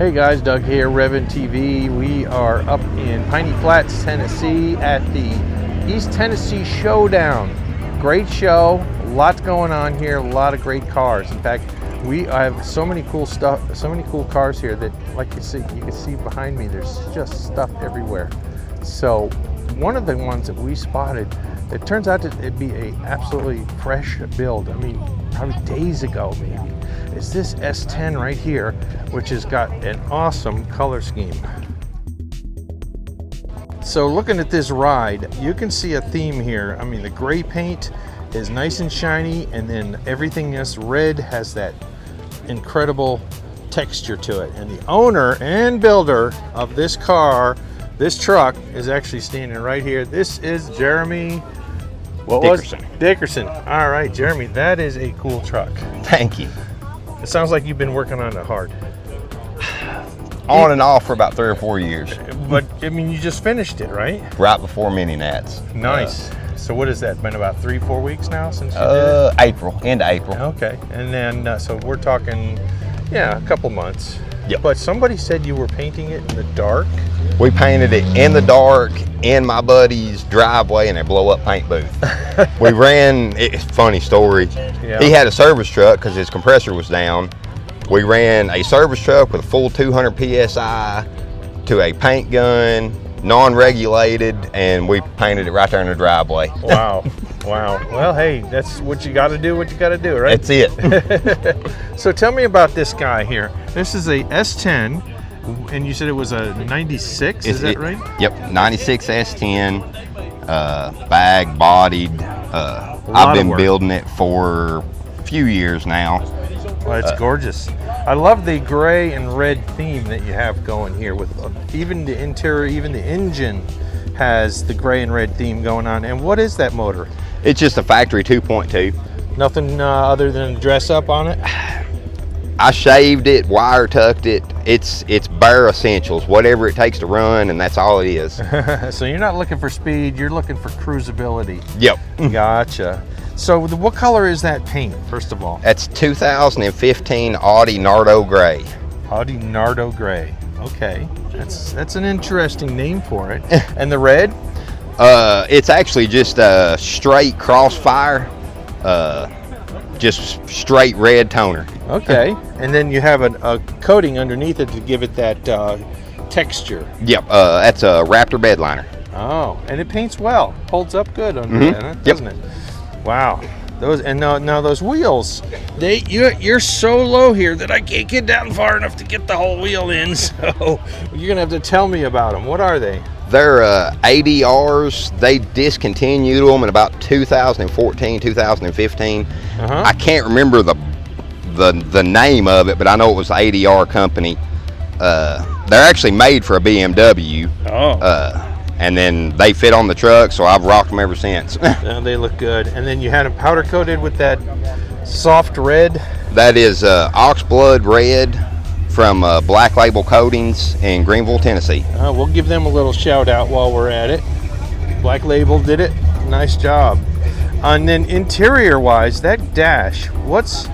Hey guys, Doug here, Revin TV. We are up in Piney Flats, Tennessee at the East Tennessee Showdown. Great show, lots going on here, a lot of great cars. In fact, we have so many cool stuff, so many cool cars here that, like you can see behind me, there's just stuff everywhere. So one of the ones that we spotted, it turns out to be a absolutely fresh build. I mean, probably days ago maybe. Is this S10 right here, which has got an awesome color scheme. So looking at this ride, you can see a theme here. I mean, the gray paint is nice and shiny, and then everything else red has that incredible texture to it. And the owner and builder of this car, this truck, is actually standing right here. This is Jeremy Dickerson. All right, Jeremy, that is a cool truck. Thank you. It sounds like you've been working on it hard. On and off for about 3 or 4 years. But I mean, you just finished it, right? Right before Mini Nats. Nice. So what has that been, about 3-4 weeks now since you did it? April, end of April. Okay, and then so we're talking, yeah, a couple months. Yep. But somebody said you were painting it in the dark. We painted it in the dark in my buddy's driveway in a blow-up paint booth. We ran, it's a funny story. Yeah. He had a service truck because his compressor was down. We ran a service truck with a full 200 PSI to a paint gun, non-regulated, and we painted it right there in the driveway. Wow. Wow. Well, hey, that's what you got to do, right? That's it. So tell me about this guy here. This is a S10, and you said it was a 96, is that right? Yep, 96 S10, bag bodied. I've been building it for a few years now. Well, it's gorgeous. I love the gray and red theme that you have going here with even the interior, even the engine has the gray and red theme going on. And what is that motor? It's just a factory 2.2. Nothing other than dress up on it? I shaved it, wire tucked it. It's bare essentials, whatever it takes to run, and that's all it is. So you're not looking for speed, you're looking for cruisability. Yep. Gotcha. So what color is that paint, first of all? That's 2015 Audi Nardo Gray. Audi Nardo Gray. Okay, that's an interesting name for it. And the red? It's actually just a straight Crossfire, just straight red toner. Okay, and then you have a coating underneath it to give it that texture. Yep, that's a Raptor bedliner. Oh, and it paints well, holds up good under that, doesn't it? Wow. Those, and now those wheels, you're so low here that I can't get down far enough to get the whole wheel in. So you're gonna have to tell me about them. What are they? They're ADRs. They discontinued them in about 2014, 2015. I can't remember the name of it, but I know it was the ADR company. They're actually made for a BMW. Oh. And then they fit on the truck, so I've rocked them ever since. They look good. And then you had them powder coated with that soft red. That is Oxblood Red from Black Label Coatings in Greenville, Tennessee. We'll give them a little shout out while we're at it. Black Label did it. Nice job. And then interior wise, that dash, what's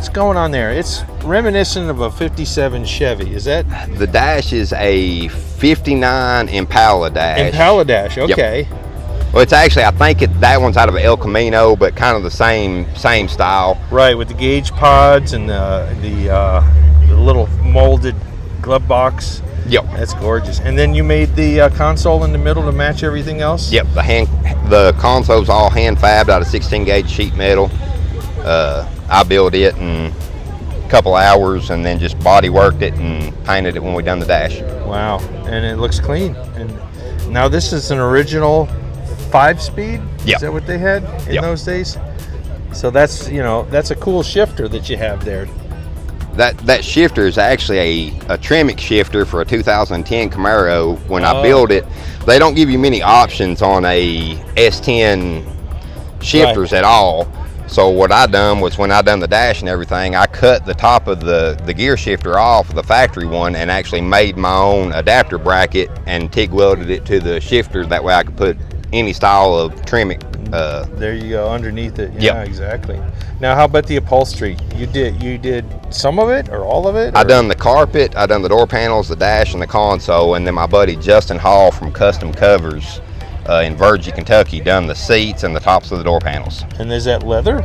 going on there? It's reminiscent of a 57 Chevy. Is that? The dash is a 59 Impala dash. Impala dash, okay. Yep. Well, it's actually, I think that one's out of El Camino, but kind of the same style. Right, with the gauge pods and the little molded glove box. Yep. That's gorgeous. And then you made the console in the middle to match everything else? Yep, the console's all hand fabbed out of 16 gauge sheet metal. I built it in a couple hours and then just body worked it and painted it when we done the dash. Wow, and it looks clean. And now this is an original 5-speed? Yep. Is that what they had in those days? So that's a cool shifter that you have there. That shifter is actually a Tremec shifter for a 2010 Camaro. When I built it, they don't give you many options on a S10 shifters at all. So what I done was, when I done the dash and everything, I cut the top of the gear shifter off the factory one and actually made my own adapter bracket and TIG welded it to the shifter. That way I could put any style of Tremec. There you go, underneath it. Yep. Yeah, exactly. Now, how about the upholstery? You did some of it or all of it? I or- done the carpet, I done the door panels, the dash, and the console, and then my buddy Justin Hall from Custom Covers in Virgie, Kentucky, done the seats and the tops of the door panels. And is that leather?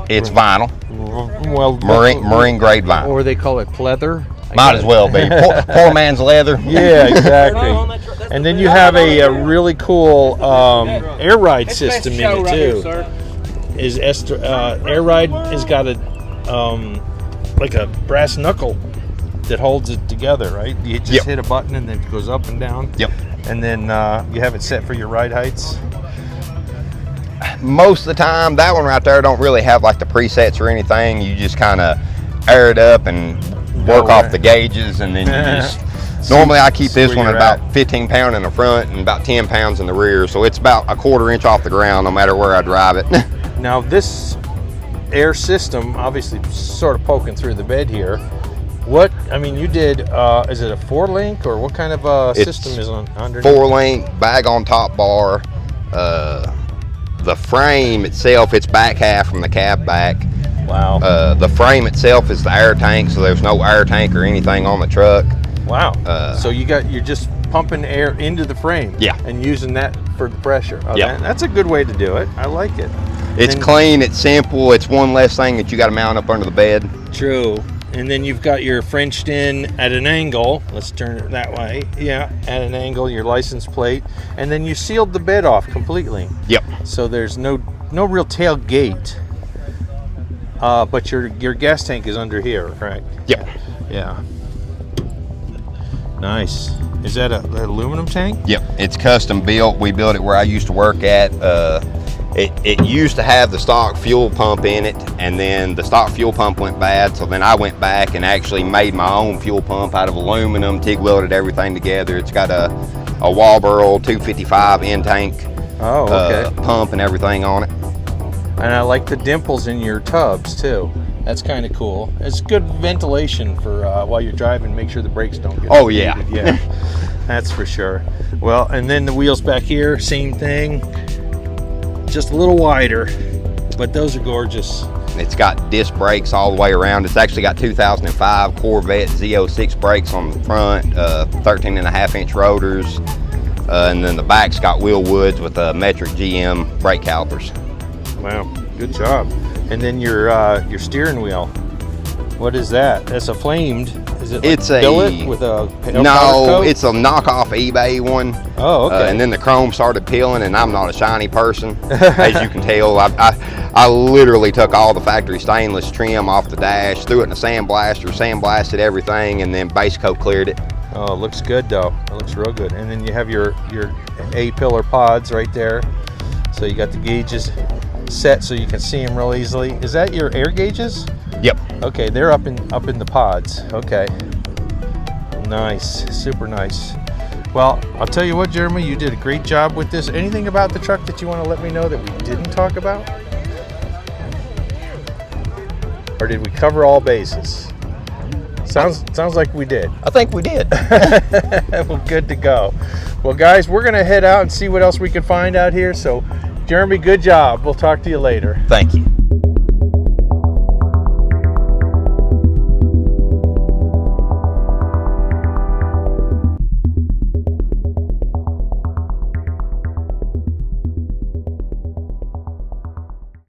It's vinyl, Well, marine grade vinyl. or they call it pleather. Might as well be. Poor man's leather. Yeah, exactly. And then you have a really cool air ride system in it too. Air ride has got a like a brass knuckle that holds it together, right? You just Yep. hit a button and then it goes up and down. Yep. And then you have it set for your ride heights. Most of the time, that one right there don't really have like the presets or anything. You just kind of air it up and work Go off where- the gauges, and then you just. See- Normally, I keep see this where one at you're about 15 pound in the front and about 10 pounds in the rear, so it's about a 1/4 inch off the ground no matter where I drive it. Now this air system, obviously sort of poking through the bed here. What, I mean, you did, is it a 4-link or what kind of It's system is on underneath? 4-link, bag on top bar. The frame itself, it's back half from the cab back. Wow. The frame itself is the air tank, so there's no air tank or anything on the truck. Wow. So you're just pumping air into the frame. Yeah. And using that for the pressure. Oh, Yeah. That's a good way to do it. I like it. It's And- clean, it's simple, it's one less thing that you got to mount up under the bed. True. And then you've got your Frenched in at an angle. Let's turn it that way. Yeah, at an angle, your license plate. And then you sealed the bed off completely. Yep. So there's no real tailgate. But your gas tank is under here, correct? Yep. Yeah. Nice. Is that an aluminum tank? Yep. It's custom built. We built it where I used to work at. It used to have the stock fuel pump in it, and then the stock fuel pump went bad, so then I went back and actually made my own fuel pump out of aluminum, TIG welded everything together. It's got a Walboro 255 in tank Oh, okay. pump and everything on it. And I like the dimples in your tubs too. That's kind of cool. It's good ventilation for while you're driving. Make sure the brakes don't get. Oh, yeah. overheated. Yeah. That's for sure. Well, and then the wheels back here, same thing. Just a little wider, but those are gorgeous. It's got disc brakes all the way around. It's actually got 2005 Corvette Z06 brakes on the front, 13.5-inch rotors, and then the back's got wheel woods with metric GM brake calipers. Wow, good job. And then your steering wheel. What is that? That's a flamed. Is it like It's a- billet with a powder No, coat? it's a knockoff eBay one. Oh, okay. And then the chrome started peeling, and I'm not a shiny person, as you can tell. I literally took all the factory stainless trim off the dash, threw it in a sandblaster, sandblasted everything, and then base coat cleared it. Oh, it looks good though. It looks real good. And then you have your A-pillar pods right there. So you got the gauges set so you can see them real easily. Is that your air gauges? Yep. Okay, they're up in the pods. Okay. Nice, super nice. Well, I'll tell you what, Jeremy, you did a great job with this. Anything about the truck that you want to let me know that we didn't talk about? Or did we cover all bases? Sounds like we did. I think we did. Well, good to go. Well, guys, we're gonna head out and see what else we can find out here. So, Jeremy, good job. We'll talk to you later. Thank you.